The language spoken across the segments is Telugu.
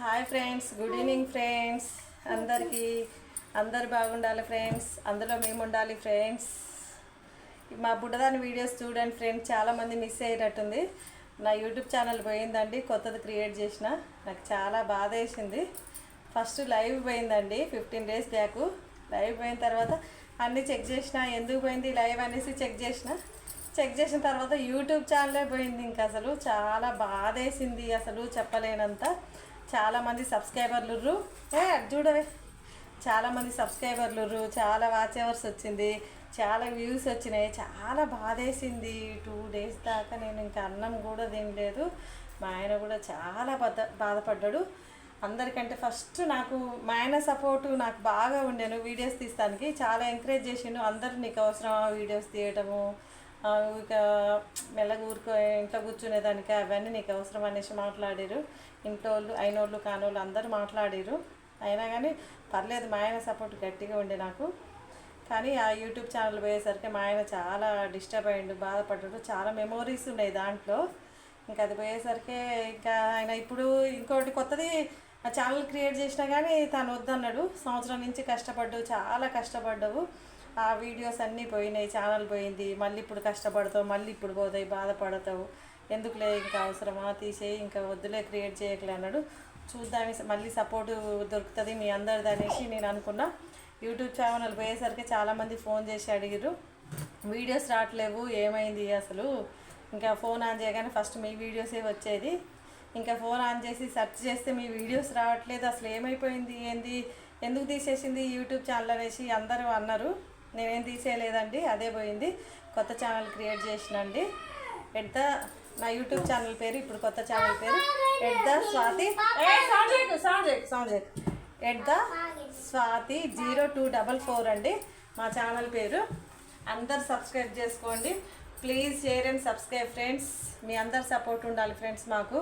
Hi friends, good evening friends. అందరికీ అందరు బాగుండాలి ఫ్రెండ్స్, అందులో మేము ఉండాలి ఫ్రెండ్స్. మా బుడ్డదాని వీడియోస్ చూడండి ఫ్రెండ్స్, చాలామంది మిస్ అయ్యేటట్టుంది. నా యూట్యూబ్ ఛానల్ పోయిందండి, కొత్తది క్రియేట్ చేసిన. నాకు చాలా బాధ వేసింది. ఫస్ట్ లైవ్ పోయిందండి 15 days బ్యాక్. లైవ్ పోయిన తర్వాత అన్నీ చెక్ చేసిన, ఎందుకు పోయింది లైవ్ అనేసి చెక్ చేసిన తర్వాత యూట్యూబ్ ఛానలే పోయింది. ఇంకా అసలు చాలా బాధ వేసింది, అసలు చెప్పలేనంత. చాలామంది సబ్స్క్రైబర్లు చూడవే, చాలామంది సబ్స్క్రైబర్లు, చాలా వాచ్ అవర్స్ వచ్చింది, చాలా వ్యూస్ వచ్చినాయి. చాలా బాధ వేసింది. 2 days దాకా నేను ఇంకా అన్నం కూడా తినలేదు. మా ఆయన కూడా చాలా బాధపడ్డాడు. అందరికంటే ఫస్ట్ నాకు మా ఆయన సపోర్టు నాకు బాగా ఉండేను. వీడియోస్ తీస్తానికి చాలా ఎంకరేజ్ చేసిండు. అందరూ నీకు అవసరమా వీడియోస్ తీయటము, ఇక మెల్లగా ఇంట్లో కూర్చునేదానికి అవన్నీ నీకు అవసరం అనేసి మాట్లాడారు. ఇంట్లో వాళ్ళు అయినోళ్ళు కానోళ్ళు అందరూ మాట్లాడారు. అయినా కానీ పర్లేదు, మా ఆయన సపోర్ట్ గట్టిగా ఉండే నాకు. కానీ ఆ యూట్యూబ్ ఛానల్ పోయేసరికి మా ఆయన చాలా డిస్టర్బ్ అయ్యిండు, బాధపడ్డాడు. చాలా మెమోరీస్ ఉన్నాయి దాంట్లో. ఇంకా అది పోయేసరికి ఇంకా ఆయన ఇప్పుడు ఇంకోటి కొత్తది ఆ ఛానల్ క్రియేట్ చేసినా కానీ తను వద్దన్నాడు. సంవత్సరం నుంచి కష్టపడ్డావు, చాలా కష్టపడ్డావు, ఆ వీడియోస్ అన్నీ పోయినాయి, ఛానల్ పోయింది, మళ్ళీ ఇప్పుడు కష్టపడతావు, మళ్ళీ ఇప్పుడు పోతాయి, బాధపడతావు, ఎందుకులే ఇంకా అవసరమా, తీసేయి, ఇంకా వద్దులే, క్రియేట్ చేయకలే అన్నాడు. చూద్దాం మళ్ళీ సపోర్టు దొరుకుతుంది మీ అందరిది అనేసి నేను అనుకున్నా. యూట్యూబ్ ఛానల్ పోయేసరికి చాలామంది ఫోన్ చేసి అడిగారు, వీడియోస్ రావట్లేవు, ఏమైంది అసలు. ఇంకా ఫోన్ ఆన్ చేయగానే ఫస్ట్ మీ వీడియోసే వచ్చేది. ఇంకా ఫోన్ ఆన్ చేసి సెర్చ్ చేస్తే మీ వీడియోస్ రావట్లేదు, అసలు ఏమైపోయింది, ఏంది, ఎందుకు తీసేసింది యూట్యూబ్ ఛానల్ అనేసి అందరూ అన్నారు. నేనేం తీసేయలేదండి, అదే పోయింది. కొత్త ఛానల్ క్రియేట్ చేసినండి. నా యూట్యూబ్ ఛానల్ పేరు, ఇప్పుడు కొత్త ఛానల్ పేరు స్వాతి 0244 అండి మా ఛానల్ పేరు. అందరు సబ్స్క్రైబ్ చేసుకోండి please. Share and subscribe friends. మీ అందరు సపోర్ట్ ఉండాలి ఫ్రెండ్స్ మాకు.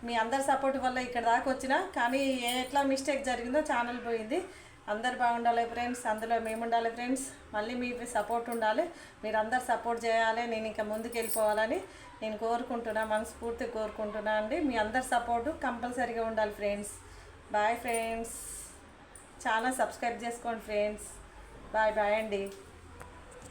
మీ అందరి సపోర్ట్ వల్ల ఇక్కడ దాకా వచ్చిన, కానీ ఎట్లా మిస్టేక్ జరిగిందో ఛానల్ పోయింది. అందరు బాగుండాలి ఫ్రెండ్స్, అందులో మేము ఉండాలి ఫ్రెండ్స్. మళ్ళీ మీ సపోర్ట్ ఉండాలి, మీరు అందరు సపోర్ట్ చేయాలి, నేను ఇంకా ముందుకు వెళ్ళిపోవాలని నేను కోరుకుంటున్నా, మనస్ఫూర్తిగా కోరుకుంటున్నా అండి. మీ అందరి సపోర్టు కంపల్సరీగా ఉండాలి friends. Bye friends, channel subscribe చేసుకోండి ఫ్రెండ్స్. బాయ్ బాయ్ అండి.